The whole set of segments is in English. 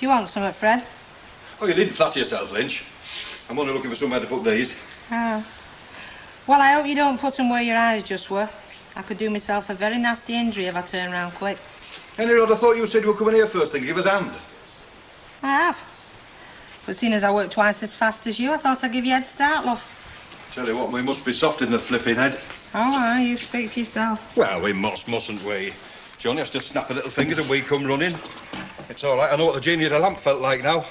You want something, Fred? Oh, you needn't flatter yourself, Lynch. I'm only looking for somewhere to put these. Oh. Well, I hope you don't put them where your eyes just were. I could do myself a very nasty injury if I turn round quick. Henry, I thought you said you were coming here first thing to give us a hand. I have. But seeing as I work twice as fast as you, I thought I'd give you a head start, love. Tell you what, we must be soft in the flipping head. Oh, aye, you speak for yourself. Well, we mustn't we? Johnny has to snap her little fingers and we come running. It's all right, I know what the genie of the lamp felt like now.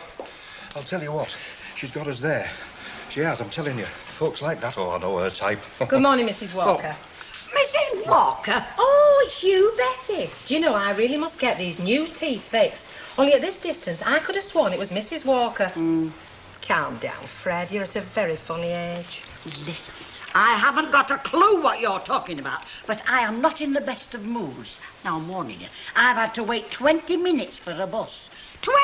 I'll tell you what, she's got us there. She has, I'm telling you. Folks like that, oh, I know her type. Good morning, Mrs. Walker. Oh. Mrs. Walker? Oh, it's you, Betty. Do you know, I really must get these new teeth fixed. Only at this distance, I could have sworn it was Mrs. Walker. Calm down, Fred. You're at a very funny age. Listen, I haven't got a clue what you're talking about, but I am not in the best of moods. Now, I'm warning you, I've had to wait 20 minutes for a bus. 20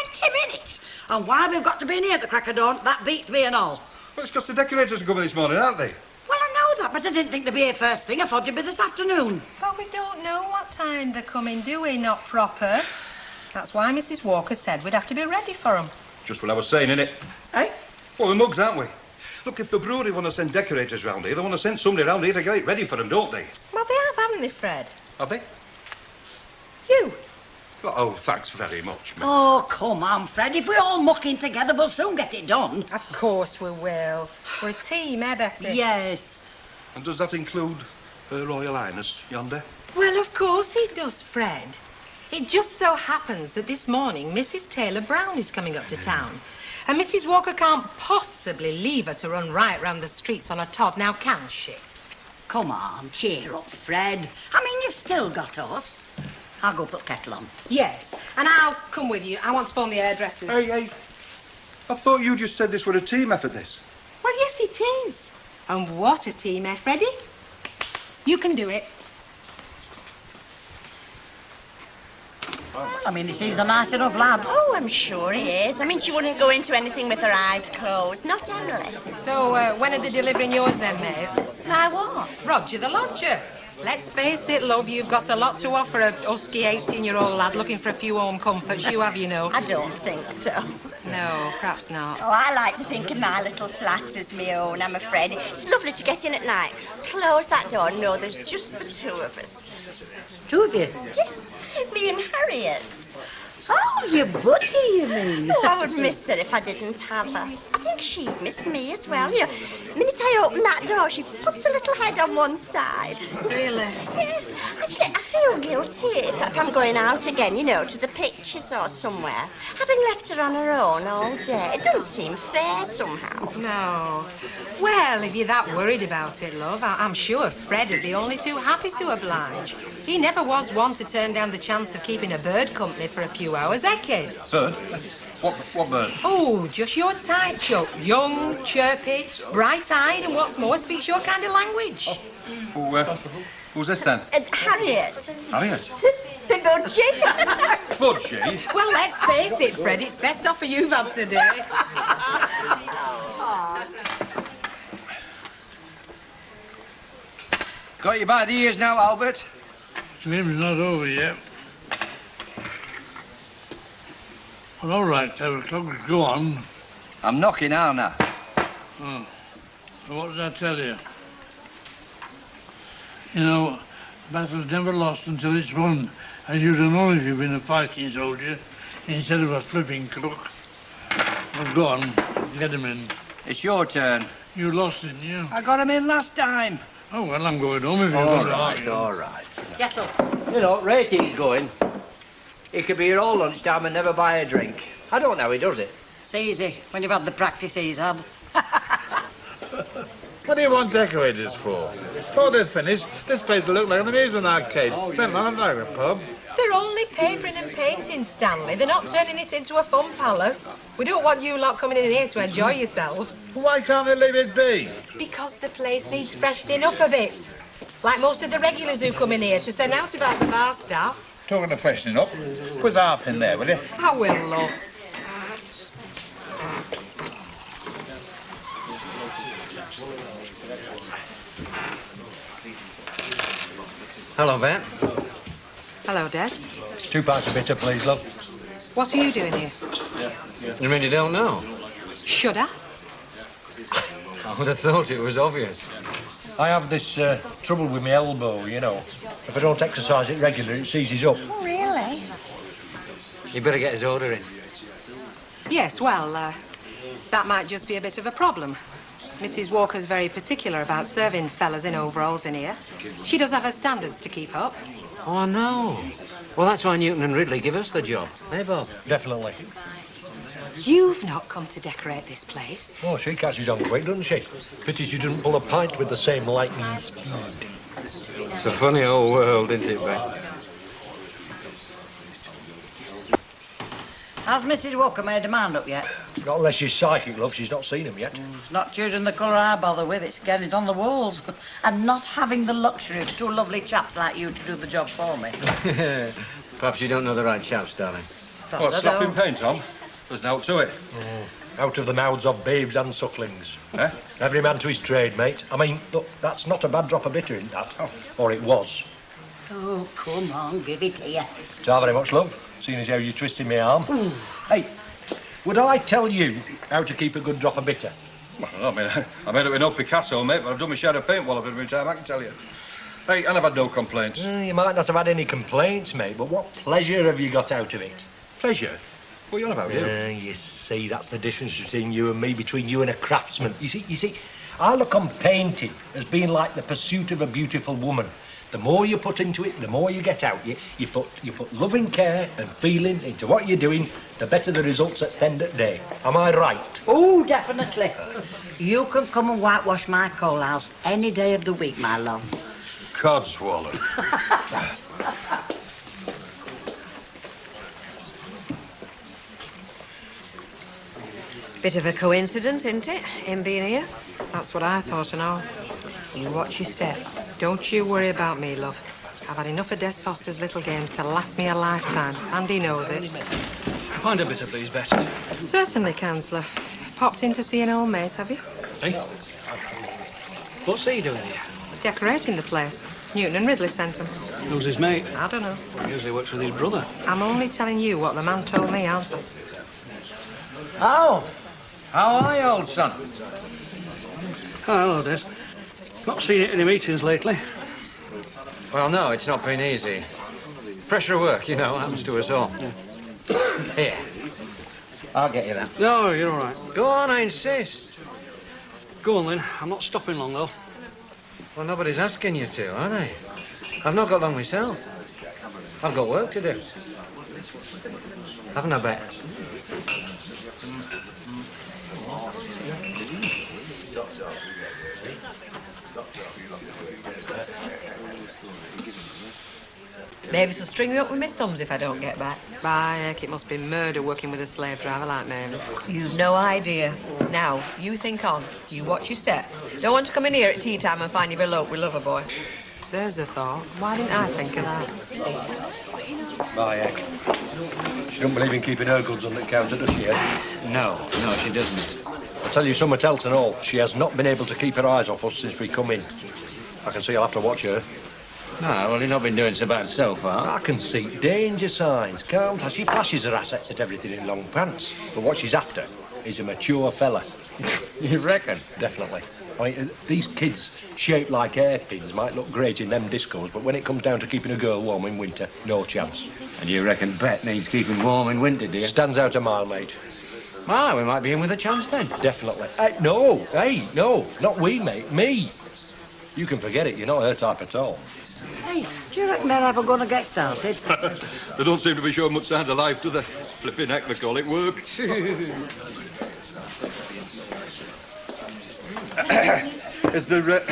minutes! And why we've got to be in here at the crack of dawn, that beats me and all. Well, it's because the decorators are coming this morning, aren't they? Well, I know that, but I didn't think they'd be here first thing. I thought you'd be this afternoon. But we don't know what time they're coming, do we? Not proper. That's why Mrs. Walker said we'd have to be ready for them. Just what I was saying, innit? Eh? Well, we're mugs, aren't we? Look, if the brewery want to send decorators round here, they want to send somebody round here to get it ready for them, don't they? Well, they have, haven't they, Fred? Have they? You. Oh, thanks very much, mate. Oh, come on, Fred. If we're all mucking together, we'll soon get it done. Of course we will. We're a team, eh, Betty? Yes. And does that include Her Royal Highness yonder? Well, of course it does, Fred. It just so happens that this morning Mrs. Taylor Brown is coming up to town. And Mrs. Walker can't possibly leave her to run right round the streets on a Todd, now can she? Come on, cheer up, Fred. I mean, you've still got us. I'll go put kettle on. Yes, and I'll come with you. I want to phone the hairdressers. Hey, I thought you just said this were a team effort, this. Well, yes, it is. And what a team, eh, Freddie? You can do it. Well, I mean, he seems a nice enough lad. Oh, I'm sure he is. I mean, she wouldn't go into anything with her eyes closed. Not Emily. So, when are they delivering yours then, Maeve? My what? Roger the lodger. Let's face it, love, you've got a lot to offer a husky 18-year-old lad looking for a few home comforts. You have, you know. I don't think so. No, perhaps not. Oh, I like to think of my little flat as my own, I'm afraid. It's lovely to get in at night. Close that door and know there's just the two of us. Two of you? Yes, me and Harriet. Oh, your buddy, you mean? Oh, I would miss her if I didn't have her. I think she'd miss me as well. You know, the minute I open that door, she puts her little head on one side. Really? Yeah, actually, I feel guilty if I'm going out again, you know, to the pictures or somewhere. Having left her on her own all day, it doesn't seem fair somehow. No. Well, if you're that worried about it, love, I'm sure Fred would be only too happy to oblige. He never was one to turn down the chance of keeping a bird company for a few hours, eh, kid? Bird? What bird? Oh, just your type, Chuck. Young, chirpy, bright-eyed, and what's more, speaks your kind of language. Who's this then? Harriet. Harriet? The budgie. Budgie? Well, let's face it, Fred, it's best offer you've had today. Got you by the ears now, Albert? Game's not over yet. Well, all right, Clever Clogs, go on. I'm knocking, aren't I? Oh. So what did I tell you? You know, battle's never lost until it's won, as you'd have known if you'd been a fighting soldier instead of a flipping crook. Well, go on, get him in. It's your turn. You lost, didn't you? I got him in last time. Oh, well, I'm going home if you're All right. Yes, sir. You know, Ratey's going. He could be here all lunchtime and never buy a drink. I don't know how he does it. It's easy when you've had the practice he's had. What do you want decorators for? Before they're finished, this place will look like an amusement arcade. Spent long like a pub. They're only papering and painting, Stanley. They're not turning it into a fun palace. We don't want you lot coming in here to enjoy yourselves. Why can't they leave it be? Because the place needs freshening up a bit. Like most of the regulars who come in here to send out about the bar staff. Talking of freshening up, put half in there, will you? I will, love. Hello, Van. Hello, Des. 2 pints of bitter, please, love. What are you doing here? You mean you don't know? Should I? I would have thought it was obvious. I have this trouble with my elbow, you know. If I don't exercise it regularly, it seizes up. Oh, really? You better get his order in. Yes, well, that might just be a bit of a problem. Mrs. Walker's very particular about serving fellas in overalls in here. She does have her standards to keep up. Oh, no. Well, that's why Newton and Ridley give us the job. Eh, Bob? Definitely. You've not come to decorate this place. Oh, she catches on quick, doesn't she? Pity she didn't pull a pint with the same lightning speed. It's a funny old world, isn't it, Ben? Has Mrs. Walker made a mind up yet? Not unless she's psychic, love. She's not seen him yet. It's not choosing the colour I bother with, it's getting it on the walls. And not having the luxury of two lovely chaps like you to do the job for me. Perhaps you don't know the right chaps, darling. What, slapping paint, Tom? There's no to it. Out of the mouths of babes and sucklings. Eh? Every man to his trade, mate. I mean, look, that's not a bad drop of bitter, isn't that? Or it was. Oh, come on, give it here. Ta very much, love. Seeing as how you're twisting my arm. Hey, would I tell you how to keep a good drop of bitter? Well, I made it with no Picasso, mate, but I've done my share of paint while I've been retired, I can tell you. Hey, and I've had no complaints. You might not have had any complaints, mate, but what pleasure have you got out of it? Pleasure? What are you on about, you? You see, that's the difference between you and me, between you and a craftsman. You see, I look on painting as being like the pursuit of a beautiful woman. The more you put into it, the more you get out. You put loving care and feeling into what you're doing, the better the results at the end of the day. Am I right? Oh, definitely. You can come and whitewash my coal house any day of the week, my love. Codswallop. Bit of a coincidence, isn't it, him being here? That's what I thought and all. You watch your step. Don't you worry about me, love. I've had enough of Des Foster's little games to last me a lifetime, and he knows it. Find a bitter, please, Betty. Certainly, Councillor. Popped in to see an old mate, have you? Hey? What's he doing here? Decorating the place. Newton and Ridley sent him. Who's his mate? I don't know. He usually works with his brother. I'm only telling you what the man told me, aren't I? Alf! How are you, old son? Oh, hello, Des. Not seen you at any meetings lately. Well, no, it's not been easy. Pressure of work, you know, happens to us all. Yeah. Here. I'll get you that. No, you're all right. Go on, I insist. Go on, then. I'm not stopping long, though. Well, nobody's asking you to, are they? I've not got long myself. I've got work to do. Haven't I, Bet? Maybe she'll string me up with my thumbs if I don't get back. By heck, it must be murder working with a slave driver like Mary. You've no idea. Now, you think on. You watch your step. Don't want to come in here at tea time and find you've eloped with Loverboy. There's a thought. Why didn't I think of that? My heck. She don't believe in keeping her goods on the counter, does she, Ed? No, she doesn't. I'll tell you something else and all. She has not been able to keep her eyes off us since we come in. I can see I'll have to watch her. No, well, you've not been doing so bad so far. I can see danger signs, can't I? She flashes her assets at everything in long pants. But what she's after is a mature fella. You reckon? Definitely. I mean, these kids shaped like hairpins might look great in them discos, but when it comes down to keeping a girl warm in winter, no chance. And you reckon Bet needs keeping warm in winter, do you? Stands out a mile, mate. Ah, we might be in with a chance then. Definitely. No, not we, mate. Me. You can forget it. You're not her type at all. Hey, do you reckon they're ever going to get started? They don't seem to be showing much signs of life, do they? Flipping heck, they call it work. Is there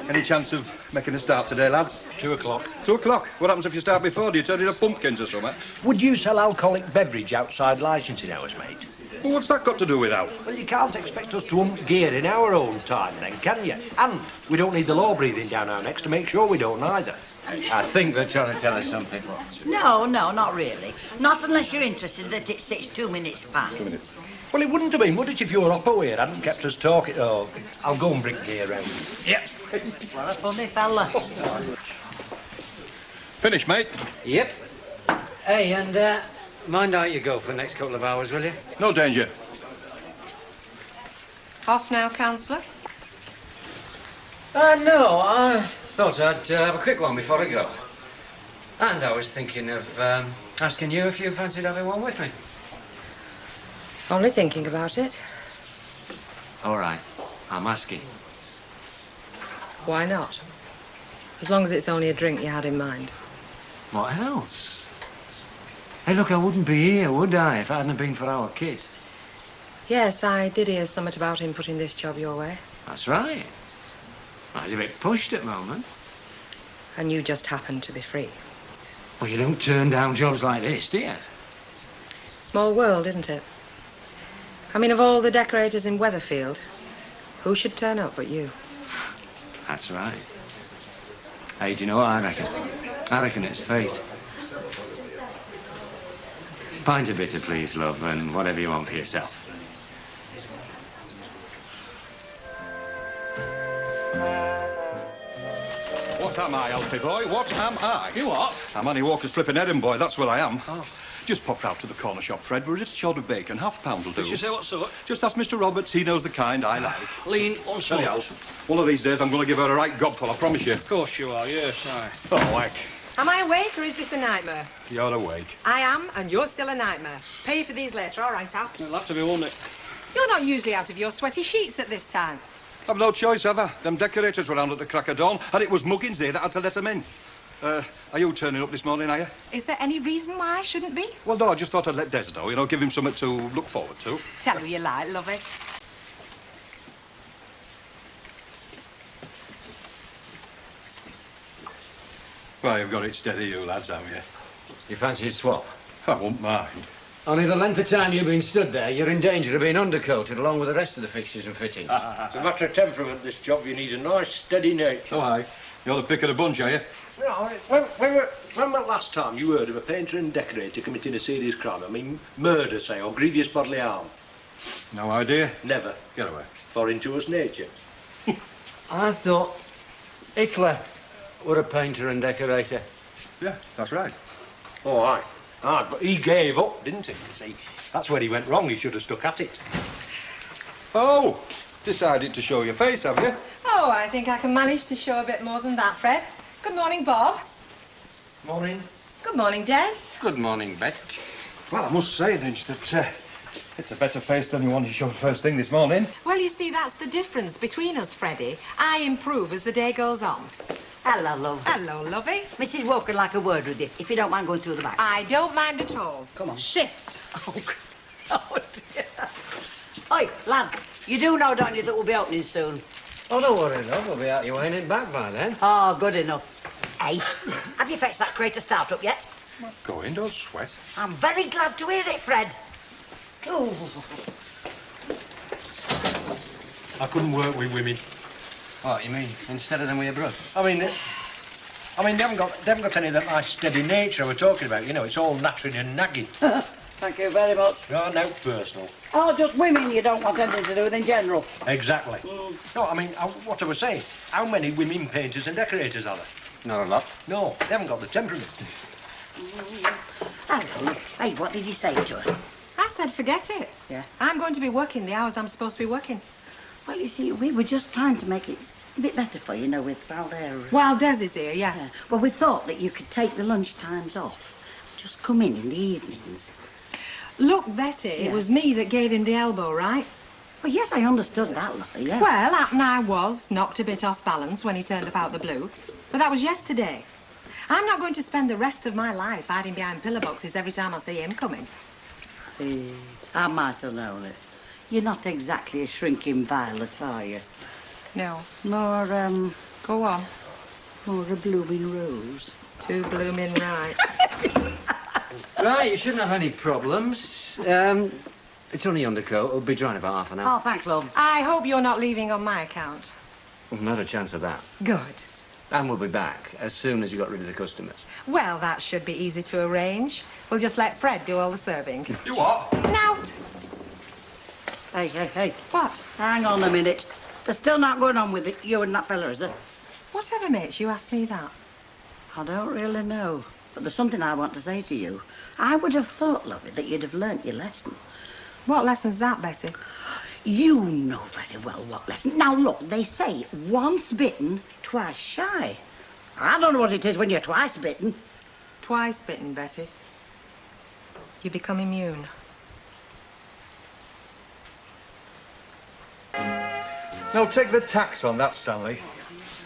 any chance of making a start today, lads? 2 o'clock. 2 o'clock? What happens if you start before? Do you turn into pumpkins or something? Would you sell alcoholic beverage outside licensing hours, mate? Well, what's that got to do with that? Well, you can't expect us to hump gear in our own time then, can you? And we don't need the law breathing down our necks to make sure we don't either. I think they're trying to tell us something. No, not really. Not unless you're interested that it's 2 minutes past. 2 minutes. Well, it wouldn't have been, would it, if your oppo here hadn't kept us talking? Oh, I'll go and bring gear round. Yep. What a funny fella. Finished, mate? Yep. Hey, and mind how you go for the next couple of hours, will you? No danger. Off now, Councillor? No, I thought I'd have a quick one before I go. And I was thinking of asking you if you fancied having one with me. Only thinking about it. All right, I'm asking. Why not? As long as it's only a drink you had in mind. What else? Hey, look, I wouldn't be here, would I, if it hadn't been for our kid? Yes, I did hear something about him putting this job your way. That's right. I was a bit pushed at the moment. And you just happened to be free. Well, you don't turn down jobs like this, do you? Small world, isn't it? I mean, of all the decorators in Weatherfield, who should turn up but you? That's right. Hey, do you know what I reckon? I reckon it's fate. Pint of bitter, please, love, and whatever you want for yourself. What am I, Alfie boy? What am I? You what? I'm Annie Walker's flipping Erin boy, that's what I am. Oh. Just popped out to the corner shop, Fred. We're just short of bacon. £1/2 will do. Did you say what sort? Just ask Mr. Roberts. He knows the kind I like. Lean on Anyhow, small. one of these days I'm going to give her a right gobful, I promise you. Of course you are, yes, aye. Oh, heck. Am I awake or is this a nightmare? You're awake. I am, and you're still a nightmare. Pay for these later, all right, Al? It'll have to be, won't it? You're not usually out of your sweaty sheets at this time. I've no choice, have I? Them decorators were round at the crack of dawn, and it was Muggins here that had to let them in. Are you turning up this morning, are you? Is there any reason why I shouldn't be? Well, no, I just thought I'd let Des know, you know, give him something to look forward to. Tell who you like, lovey. Well, you've got it steady, you lads, haven't you? You fancy a swap? I won't mind. Only the length of time you've been stood there, you're in danger of being undercoated along with the rest of the fixtures and fittings. It's a matter of temperament, this job. You need a nice, steady nature. Oh, aye. You're the pick of the bunch, are you? No, when was the last time you heard of a painter and decorator committing a serious crime? I mean, murder, say, or grievous bodily harm? No idea. Never. Get away. Foreign to us nature. I thought Hitler were a painter and decorator. Yeah, that's right. Oh, aye. Aye, but he gave up, didn't he? You see, that's where he went wrong. He should have stuck at it. Oh, decided to show your face, have you? Oh, I think I can manage to show a bit more than that, Fred. Good morning, Bob. Morning. Good morning, Des. Good morning, Bet. Well, I must say, Lynch, that it's a better face than the one you showed first thing this morning. Well, you see, that's the difference between us, Freddie. I improve as the day goes on. Hello, love. Hello, lovey. Mrs. Walker would like a word with you, if you don't mind going through the back. I don't mind at all. Come on. Shift. Oh, dear. Oi, lads, you do know, don't you, that we'll be opening soon? Oh, don't worry, love. We'll be out your way and it back by then. Oh, good enough. Hey, have you fetched that crate of stout up yet? Go in, don't sweat. I'm very glad to hear it, Fred. Ooh. I couldn't work with women. What, you mean, instead of them with your brother? I mean, they haven't got any of that nice steady nature we're talking about. You know, it's all naturally and nagging. Thank you very much. No, no personal. Oh, just women you don't want anything to do with in general. Exactly. No, I mean, what I was saying, how many women painters and decorators are there? Not a lot. No, they haven't got the temperament. Hello. Hey, what did he say to her? I said forget it. Yeah. I'm going to be working the hours I'm supposed to be working. Well, you see, we were just trying to make it a bit better for you, know, with Valder. While Des is here, yeah. Yeah. Well, we thought that you could take the lunch times off. Just come in the evenings. Look, Betty, it was me that gave him the elbow, right? Well, yes, I understood that, lovely, yeah. Well, happen I was knocked a bit off balance when he turned up out the blue. But that was yesterday. I'm not going to spend the rest of my life hiding behind pillar boxes every time I see him coming. I might have known it. You're not exactly a shrinking violet, are you? No. More, Go on. more a blooming rose. Too blooming right. Right, you shouldn't have any problems. It's only undercoat. It'll be drying about half an hour. Oh, thanks, love. I hope you're not leaving on my account. Not a chance of that. Good. And we'll be back as soon as you got rid of the customers. Well, that should be easy to arrange. We'll just let Fred do all the serving. You what? Nout! Hey. What? Hang on a minute. There's still not going on with you and that fella, is there? Whatever makes you ask me that? I don't really know. But there's something I want to say to you. I would have thought, lovey, that you'd have learnt your lesson. What lesson's that, Betty? You know very well what lesson. Now, look, they say once bitten, twice shy. I don't know what it is when you're twice bitten. Twice bitten, Betty. You become immune. Now, take the tax on that, Stanley.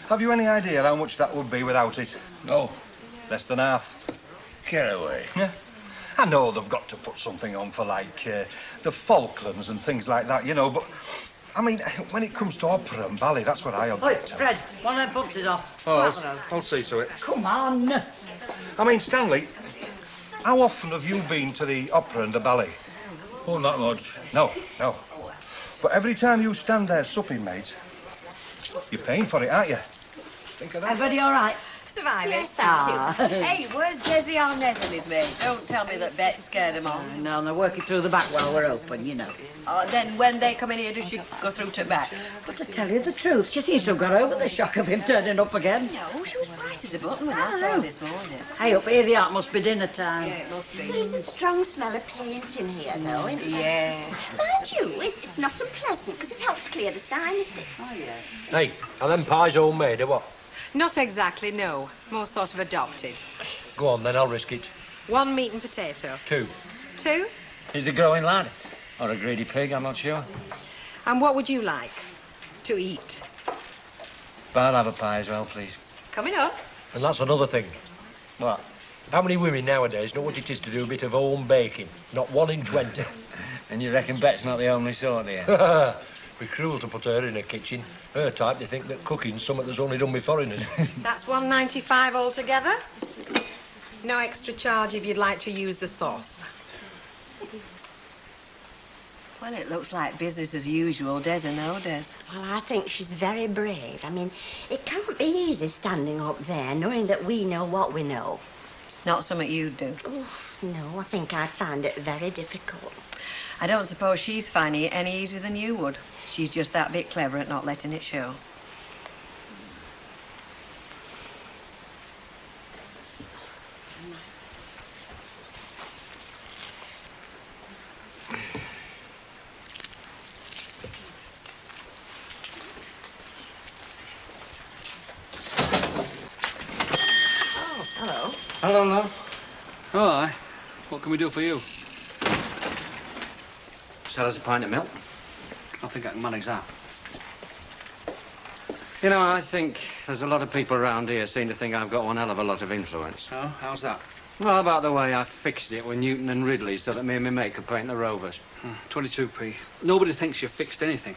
Have you any idea how much that would be without it? No. Less than half. Caraway. Yeah. I know they've got to put something on for, like, the Falklands and things like that, you know, but, I mean, when it comes to opera and ballet, that's what I Oi, object to. Fred, one of them pumps is off. Oh, I'll see to it. Come on. I mean, Stanley, how often have you been to the opera and the ballet? Oh, not much. No. But every time you stand there supping, mate, you're paying for it, aren't you? Think of that. Everybody all right? Surviving. Yes, thank you. Hey, where's Desi Arnett and his mate? Don't tell me that Bet scared them off. No, they're working through the back while we're open, you know. Then when they come in here, does she go through to the back? But to tell you the truth, she seems to have got over the shock of him turning up again. No, she was bright as a button when I saw her this morning. Hey, up here the art must be dinner time. Yeah, it must be. There's a strong smell of paint in here, though, isn't there? Yeah. Mind you, it's not unpleasant because it helps clear the sinuses. Oh, yeah. Hey, are them pies homemade or what? Not exactly, no. More sort of adopted. Go on then, I'll risk it. 1 meat and potato. 2. 2? He's a growing lad. Or a greedy pig, I'm not sure. And what would you like to eat? But I'll have a pie as well, please. Coming up. And that's another thing. What? How many women nowadays know what it is to do a bit of home baking? Not 1 in 20. And you reckon Bet's not the only sort, do you? Be cruel to put her in a kitchen. Her type, they think that cooking's something that's only done by foreigners. That's $1.95 altogether. No extra charge if you'd like to use the sauce. Well, it looks like business as usual, Des, and no, Des. Well, I think she's very brave. I mean, it can't be easy standing up there knowing that we know what we know. Not something you'd do. No, I think I'd find it very difficult. I don't suppose she's finding it any easier than you would. She's just that bit clever at not letting it show. Hello. Hello, love. Oh, aye. What can we do for you? Sell us a pint of milk. I think I can manage that. You know, I think there's a lot of people around here seem to think I've got one hell of a lot of influence. Oh, how's that? Well, about the way I fixed it with Newton and Ridley so that me and my mate could paint the Rovers. 22p. Nobody thinks you've fixed anything.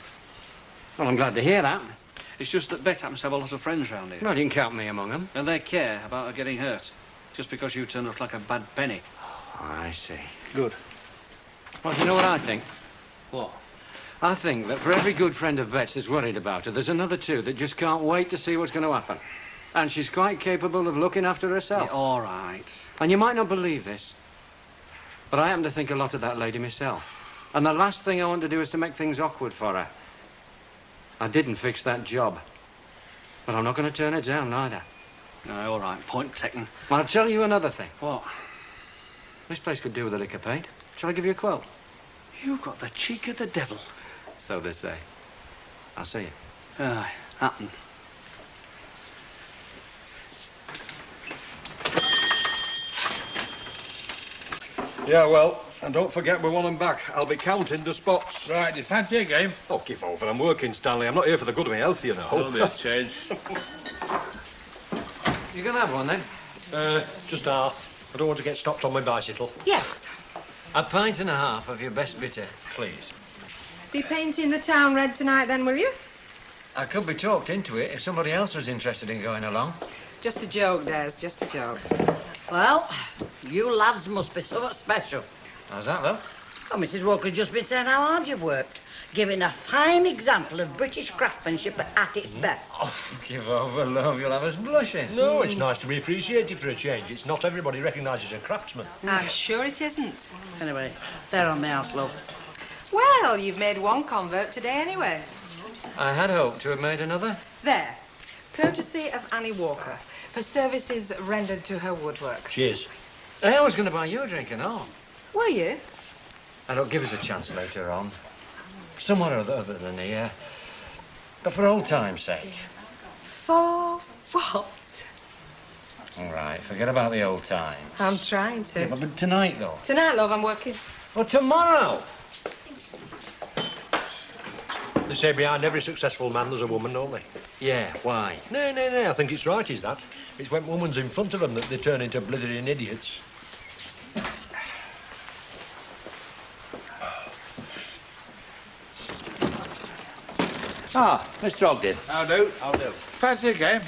Well, I'm glad to hear that. It's just that Bet happens to have a lot of friends round here. Well, you can count me among them. And they care about her getting hurt. Just because you turned up like a bad penny. I see. Good. Well, do you know what I think? What? I think that for every good friend of Bet's that's worried about her, there's another two that just can't wait to see what's going to happen. And she's quite capable of looking after herself. Yeah, all right. And you might not believe this, but I happen to think a lot of that lady myself. And the last thing I want to do is to make things awkward for her. I didn't fix that job, but I'm not going to turn it down neither. No, all right. Point taken. I'll tell you another thing. What? This place could do with a lick of paint. Shall I give you a quote? You've got the cheek of the devil. So they say. I'll see you. Aye, happen. Yeah, well, and don't forget we want them back. I'll be counting the spots. Right, do you fancy a game? Oh, give over. I'm working, Stanley. I'm not here for the good of my health, you know. Don't be a change. You can have one then. Just half. I don't want to get stopped on my bicycle. Yes. A pint and a half of your best bitter, please. Be painting the town red tonight then, will you? I could be talked into it if somebody else was interested in going along. Just a joke, Des, just a joke. Well, you lads must be somewhat special. How's that, love? Oh, Mrs. Walker's just been saying how hard you've worked, giving a fine example of British craftsmanship at its best. Oh, give over, love. You'll have us blushing. No, it's nice to be appreciated for a change. It's not everybody recognises a craftsman. I'm sure it isn't. Anyway, they're on the house, love. Well, you've made one convert today anyway. I had hoped to have made another. There. Courtesy of Annie Walker. for services rendered to her woodwork. Cheers. I was going to buy you a drink and all. Were you? And it'll give us a chance later on. Somewhere other than here. But for old time's sake. For what? All right, forget about the old times. I'm trying to. Yeah, but tonight, though. Tonight, love, I'm working. Well, tomorrow. They say behind every successful man there's a woman, don't they? Yeah, why? No, I think it's right, is that? It's when woman's in front of them that they turn into blithering idiots. Ah, Mr. Ogden. I'll do. Fancy a game?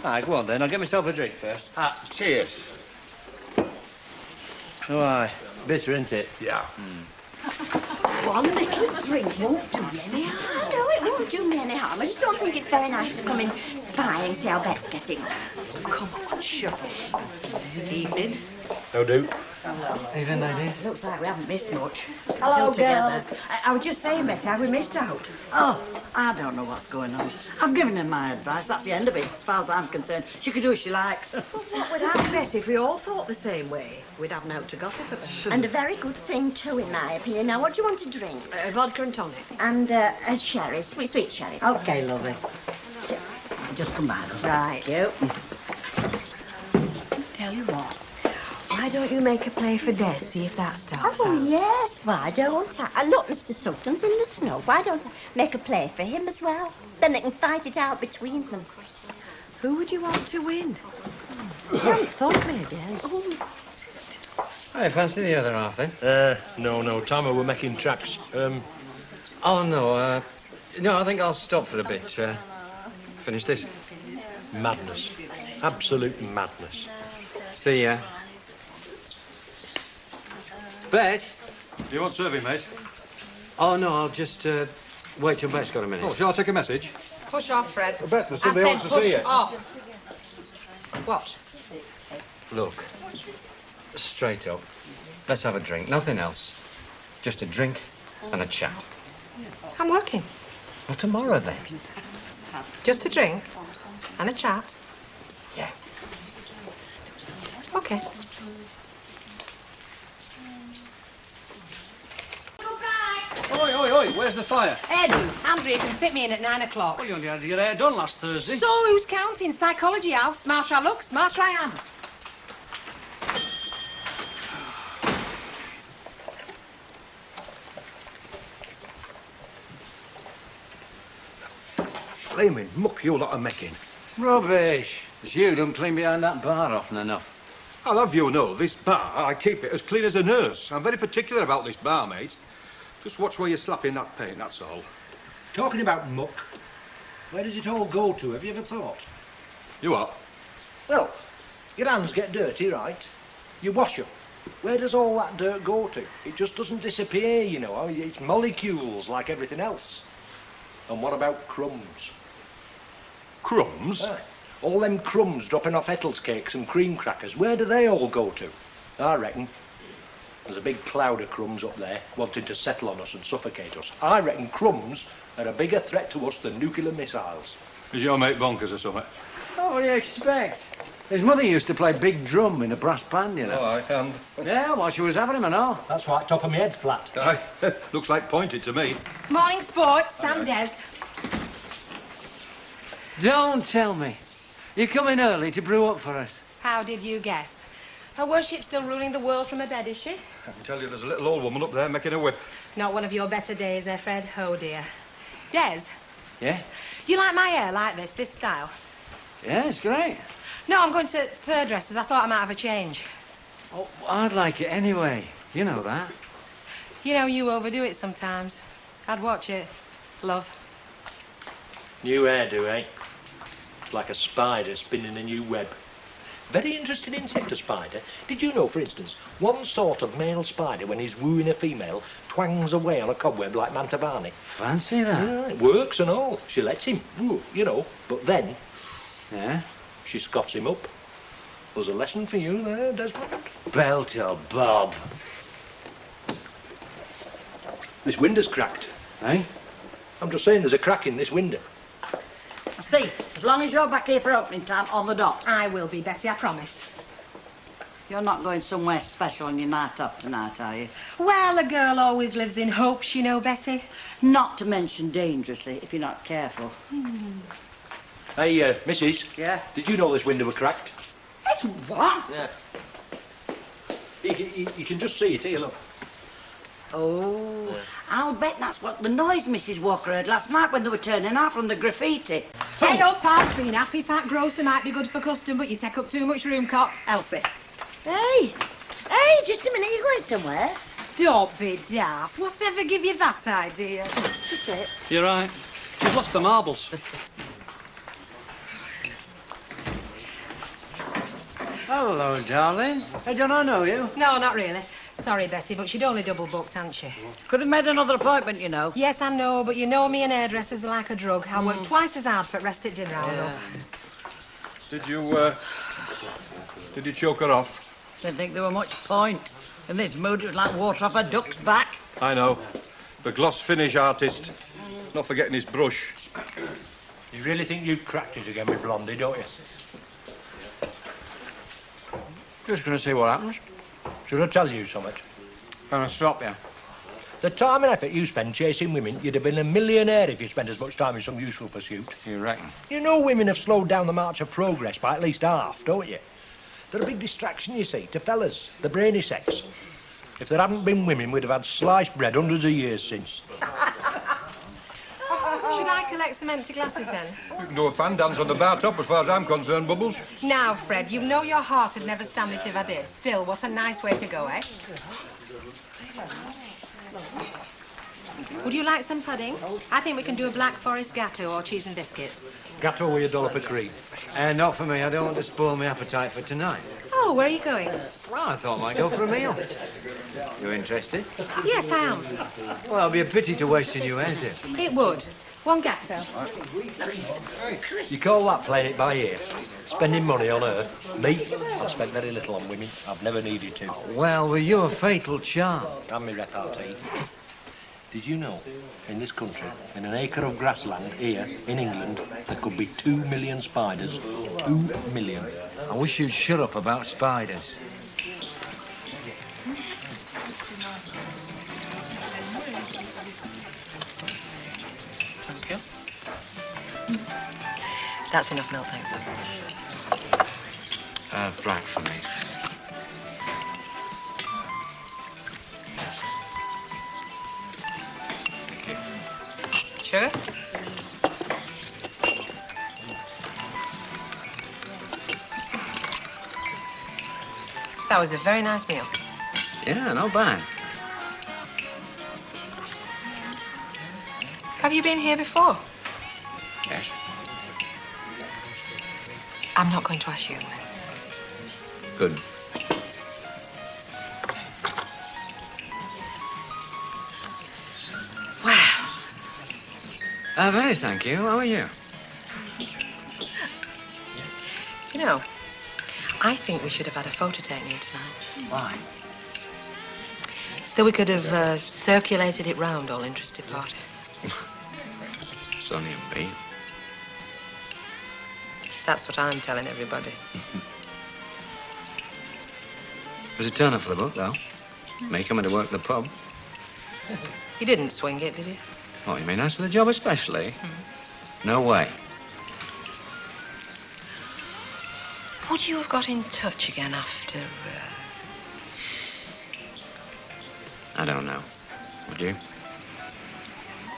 Aye, go on then. I'll get myself a drink first. Cheers. Oh, aye. Bitter, isn't it? Yeah. One little drink won't do you any harm. No, it won't do me any harm. I just don't think it's very nice to come in spy and see how Bet's getting on. Come on, shut up. Evening. No do. Evening, ladies. Looks like we haven't missed much. Hello, Still together. girls. I was just saying, Betty, have we missed out? Oh, I don't know what's going on. I've given her my advice. That's the end of it, as far as I'm concerned. She can do as she likes. What would happen, Betty, if we all thought the same way? We'd have no to gossip about. And a very good thing, too, in my opinion. Now, what do you want to drink? Vodka and tonic. And a sherry, sweet sherry. Okay, lovely. Just come by, love. Right. You. Tell you what. Why don't you make a play for Des, see if that starts Oh, out? yes, why don't I? Look, Mr. Sutton's in the snow. Why don't I make a play for him as well? Then they can fight it out between them. Who would you want to win? You haven't thought, maybe, eh? I fancy the other half, then. No, Tama, we're making tracks. Oh, no, no, I think I'll stop for a bit. Finish this. Madness. Absolute madness. See ya. Bet? Do you want serving, mate? Oh, no, I'll just wait till Bet's got a minute. Oh, shall I take a message? Push off, Fred. Bet, there's I somebody said wants to push see you. off. What? Look, straight up, let's have a drink, nothing else. Just a drink and a chat. I'm working. Well, tomorrow, then. Just a drink and a chat. Yeah. Okay. Oi, where's the fire? Ed, Andrea can fit me in at 9 o'clock. Well, you only had your hair done last Thursday. So who's counting? Psychology, Al. Smarter I look, smarter I am. Flaming muck you lot are making. Rubbish. It's you don't clean behind that bar often enough. I'll have you know, this bar, I keep it as clean as a nurse. I'm very particular about this bar, mate. Just watch where you're slapping that paint, that's all. Talking about muck, where does it all go to? Have you ever thought? You what? Well, your hands get dirty, right? You wash them. Where does all that dirt go to? It just doesn't disappear, you know. It's molecules like everything else. And what about crumbs? Crumbs? All them crumbs dropping off Ethel's cakes and cream crackers, where do they all go to? I reckon there's a big cloud of crumbs up there wanting to settle on us and suffocate us. I reckon crumbs are a bigger threat to us than nuclear missiles. Is your mate bonkers or something? Oh, what do you expect? His mother used to play big drum in a brass band, you know. Oh, aye, and? Yeah, while she was having him and all. That's why top of my head's flat. Aye, looks like pointed to me. Morning sports, Sam Des. Don't tell me. You're coming early to brew up for us. How did you guess? Her worship's still ruling the world from her bed, is she? I can tell you there's a little old woman up there making a whip. Not one of your better days, eh, Fred? Oh, dear. Des, Yeah? do you like my hair like this style? Yeah, it's great. No, I'm going to third dressers. I thought I might have a change. Oh, I'd like it anyway. You know that. You know, you overdo it sometimes. I'd watch it. Love. New hairdo, eh? It's like a spider spinning a new web. Very interesting insect, a spider. Did you know, for instance, one sort of male spider, when he's wooing a female, twangs away on a cobweb like Mantovani? Fancy that? Yeah, it works and all. She lets him, you know. But then, Yeah? she scoffs him up. There's a lesson for you there, Desmond. Belt or Bob. This window's cracked. Eh? I'm just saying there's a crack in this window. See, as long as you're back here for opening time, on the dot. I will be, Betty, I promise. You're not going somewhere special on your night off tonight, are you? Well, a girl always lives in hopes, you know, Betty. Not to mention dangerously, if you're not careful. Hey, Mrs. Yeah? Did you know this window was cracked? It's what? Yeah. You can just see it here, look. Oh, I'll bet that's what the noise Mrs. Walker heard last night when they were turning out from the graffiti. Hey, up, I've been happy. Fat grocer might be good for custom, but you take up too much room, cop. Elsie. Hey, just a minute, you're going somewhere? Don't be daft. Whatever give you that idea? Just it. You're right. She's lost the marbles. Hello, darling. Hey, don't I know you? No, not really. Sorry, Betty, but she'd only double booked, hadn't she? Could have made another appointment, you know. Yes, I know, but you know me and hairdressers are like a drug. I work twice as hard for a rest at dinner, I know. Did you choke her off? Didn't think there were much point. In this mood, it was like water off a duck's back. I know. The gloss finish artist. Not forgetting his brush. You really think you've cracked it again with Blondie, don't you? Just going to see what happens. Should I tell you something? Can I stop you? The time and effort you spend chasing women, you'd have been a millionaire if you spent as much time in some useful pursuit. You reckon? You know women have slowed down the march of progress by at least half, don't you? They're a big distraction, you see, to fellas, the brainy sex. If there hadn't been women, we'd have had sliced bread hundreds of years since. Should I collect some empty glasses, then? You can do a fan dance on the bar top as far as I'm concerned, Bubbles. Now, Fred, you know your heart would never stand this if I did. Still, what a nice way to go, eh? Would you like some pudding? I think we can do a Black Forest gateau or cheese and biscuits. Gateau with a dollop of cream. Not for me. I don't want to spoil my appetite for tonight. Oh, where are you going? Well, I thought I might go for a meal. You interested? Yes, I am. Well, it'd be a pity to waste a new hairdo. It would. One gateau. You call that playing it by ear? Spending money on her? Me? I've spent very little on women. I've never needed to. Well, with your fatal charm. And me repartee. Did you know, in this country, in an acre of grassland here, in England, there could be 2 million spiders? 2 million. I wish you'd shut up about spiders. Thank you. That's enough milk, thanks. Black for me. Sugar? That was a very nice meal. Yeah, not bad. Have you been here before? Yes. I'm not going to ask you. Good. Wow. Very thank you. How are you? Do you know, I think we should have had a photo taken here tonight. Why? So we could have circulated it round all interested parties. Sonny and me. That's what I'm telling everybody. It was a turn-up for the book, though. Me coming to work the pub. You didn't swing it, did you? What, you mean as to the job especially? No way. Would you have got in touch again after... I don't know. Would you?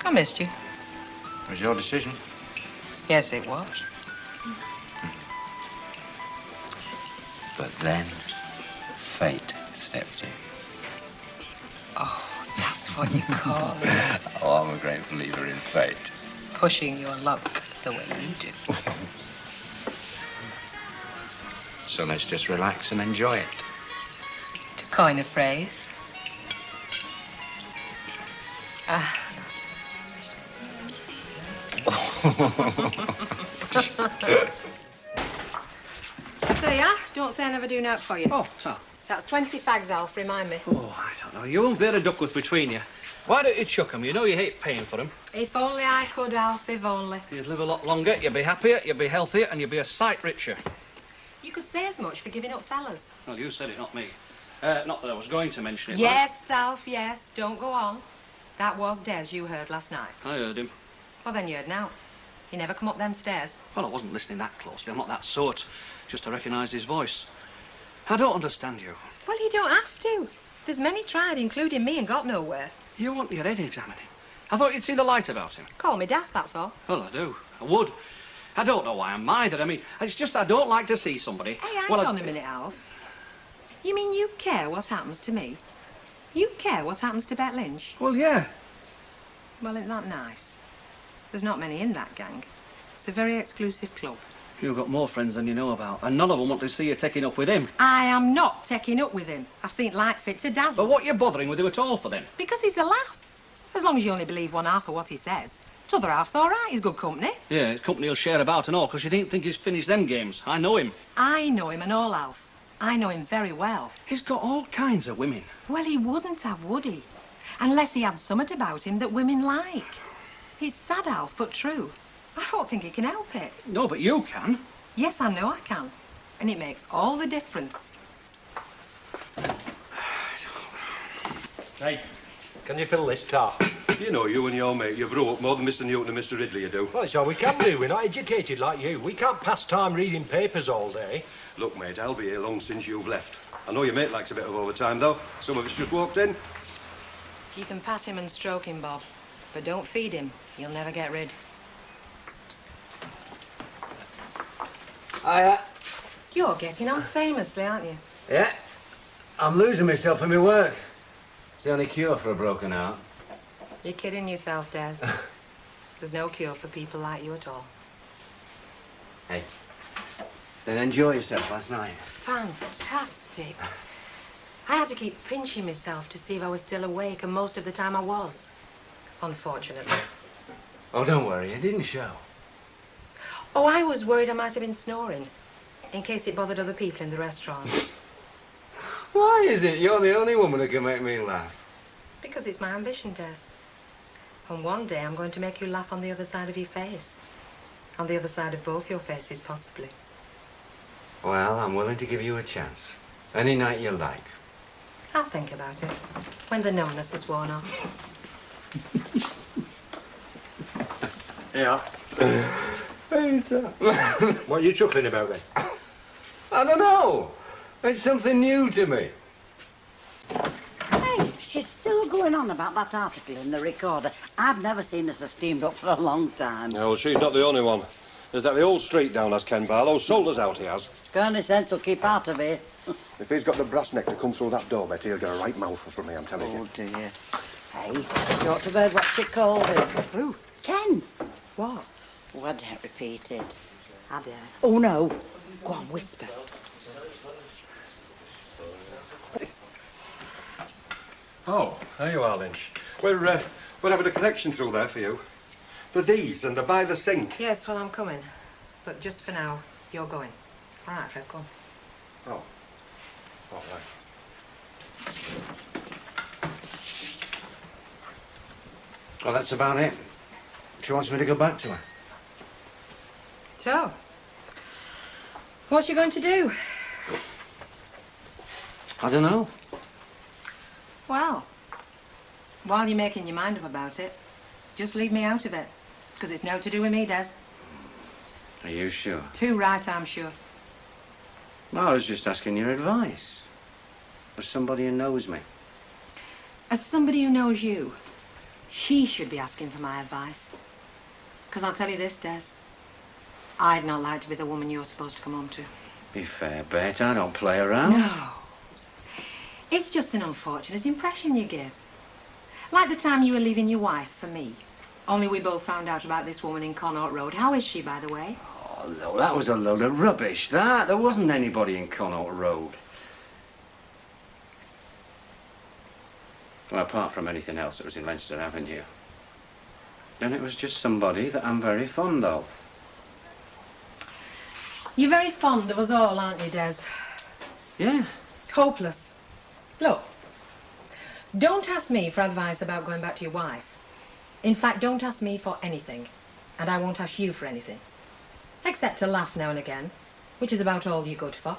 I missed you. It was your decision. Yes, it was. But then, fate stepped in. Oh, that's what you call it. Oh, I'm a great believer in fate. Pushing your luck the way you do. So let's just relax and enjoy it. To coin a phrase. There you are. Don't say I never do note for you. Oh, so. That's 20 fags, Alf. Remind me. Oh, I don't know. You won't bear a Duckworth between you. Why don't you chuck 'em? You know you hate paying for 'em. If only I could, Alf, if only. You'd live a lot longer, you'd be happier, you'd be healthier, and you'd be a sight richer. You could say as much for giving up fellas. Well, you said it, not me. Not that I was going to mention it. Yes, Alf, yes. Don't go on. That was Des you heard last night. I heard him. Well, then you heard now. He never come up them stairs. Well, I wasn't listening that closely. I'm not that sort. Just I recognised his voice. I don't understand you. Well, you don't have to. There's many tried, including me, and got nowhere. You want your head examining. I thought you'd see the light about him. Call me daft, that's all. Well, I do. I would. I don't know why I'm either. I mean, it's just I don't like to see somebody... Hey, hang on a minute, Alf. You mean you care what happens to me? You care what happens to Bet Lynch? Well, yeah. Well, isn't that nice? There's not many in that gang. It's a very exclusive club. You've got more friends than you know about, and none of them want to see you taking up with him. I am not taking up with him. I've seen it like fit to dazzle. But what are you bothering with him at all for then? Because he's a laugh. As long as you only believe one half of what he says. T'other half's all right, he's good company. Yeah, his company will share about and all, because you didn't think he's finished them games. I know him. I know him and all, Alf. I know him very well. He's got all kinds of women. Well, he wouldn't have, would he? Unless he had something about him that women like. It's sad, Alf, but true. I don't think he can help it. No, but you can. Yes, I know I can. And it makes all the difference. Hey, can you fill this tar? You know, you and your mate, you've wrote up more than Mr. Newton and Mr. Ridley, you do. Well, it's all we can do. We're not educated like you. We can't pass time reading papers all day. Look, mate, I'll be here long since you've left. I know your mate likes a bit of overtime, though. Some of us just walked in. You can pat him and stroke him, Bob. But don't feed him. He'll never get rid. You're getting on famously, aren't you? Yeah. I'm losing myself in my work. It's the only cure for a broken heart. You're kidding yourself, Des. There's no cure for people like you at all. Hey, then enjoy yourself last night. Fantastic. I had to keep pinching myself to see if I was still awake, and most of the time I was. Unfortunately. Oh, don't worry, it didn't show. Oh, I was worried I might have been snoring, in case it bothered other people in the restaurant. Why is it you're the only woman who can make me laugh? Because it's my ambition, Des. And one day I'm going to make you laugh on the other side of your face. On the other side of both your faces, possibly. Well, I'm willing to give you a chance. Any night you like. I'll think about it, when the numbness has worn off. Yeah. What are you chuckling about then? I don't know. It's something new to me. Hey, she's still going on about that article in the Recorder. I've never seen her so steamed up for a long time. No, well, she's not the only one. There's that the old street down as Ken Barlow sold us out, he has. Gurney sense will keep out of here. If he's got the brass neck to come through that door, Betty, he'll get a right mouthful from me, I'm telling you. Oh, dear. Hey, you ought to have heard what she called him. Who? Ken. What? Oh, I daren't repeat it. I dare. Oh, no. Go on, whisper. Oh, there you are, Lynch. We're having a connection through there for you. For these and the by the sink. Yes, well, I'm coming. But just for now, you're going. All right, Fred, come. Oh. All right. Well, that's about it. She wants me to go back to her. So, what's she going to do? I don't know. Well, while you're making your mind up about it, just leave me out of it. Because it's no to do with me, Des. Are you sure? Too right, I'm sure. Well, I was just asking your advice. As somebody who knows me. As somebody who knows you, she should be asking for my advice. Because I'll tell you this, Des. I'd not like to be the woman you're supposed to come home to. Be fair, Bet. I don't play around. No. It's just an unfortunate impression you give. Like the time you were leaving your wife for me. Only we both found out about this woman in Connaught Road. How is she, by the way? Oh, no, that was a load of rubbish, that. There wasn't anybody in Connaught Road. Well, apart from anything else that was in Leinster Avenue. And it was just somebody that I'm very fond of. You're very fond of us all, aren't you, Des? Yeah. Hopeless. Look, Don't ask me for advice about going back to your wife. In fact, don't ask me for anything. And I won't ask you for anything. Except to laugh now and again, which is about all you're good for.